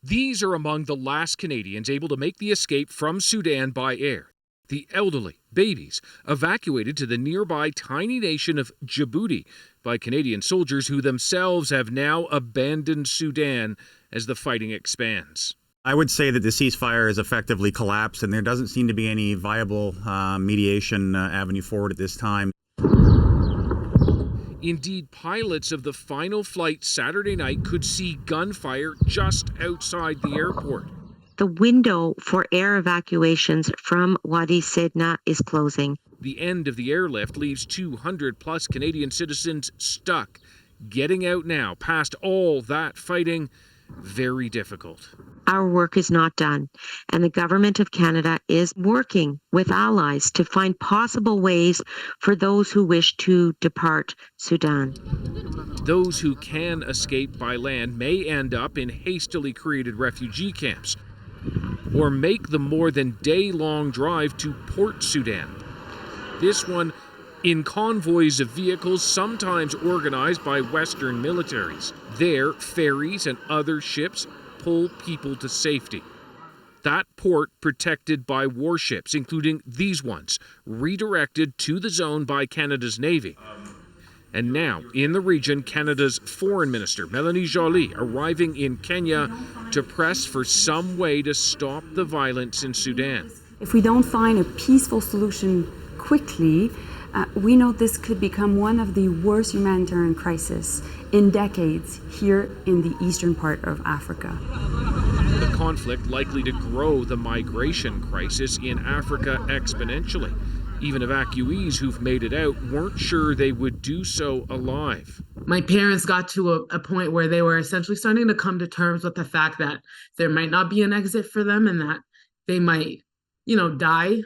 These are among the last Canadians able to make the escape from Sudan by air. The elderly, babies, evacuated to the nearby tiny nation of Djibouti by Canadian soldiers who themselves have now abandoned Sudan as the fighting expands. I would say that the ceasefire has effectively collapsed, and there doesn't seem to be any viable mediation avenue forward at this time. Indeed, pilots of the final flight Saturday night could see gunfire just outside the airport. The window for air evacuations from Wadi Sidna is closing. The end of the airlift leaves 200-plus Canadian citizens stuck. Getting out now, past all that fighting, very difficult. Our work is not done, and the Government of Canada is working with allies to find possible ways for those who wish to depart Sudan. Those who can escape by land may end up in hastily created refugee camps or make the more than day-long drive to Port Sudan. This one in convoys of vehicles sometimes organized by Western militaries. There, ferries and other ships pull people to safety. That port protected by warships, including these ones, redirected to the zone by Canada's Navy. And now, in the region, Canada's Foreign Minister, Mélanie Joly, arriving in Kenya to press for some way to stop the violence in Sudan. If we don't find a peaceful solution quickly, we know this could become one of the worst humanitarian crises in decades here in the eastern part of Africa. The conflict likely to grow the migration crisis in Africa exponentially. Even evacuees who've made it out weren't sure they would do so alive. My parents got to a point where they were essentially starting to come to terms with the fact that there might not be an exit for them and that they might, die.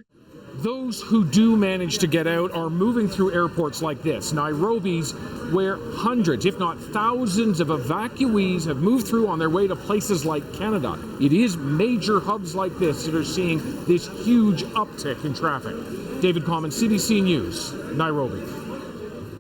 Those who do manage to get out are moving through airports like this, Nairobi's, where hundreds, if not thousands of evacuees have moved through on their way to places like Canada. It is major hubs like this that are seeing this huge uptick in traffic. David Common, CBC News, Nairobi.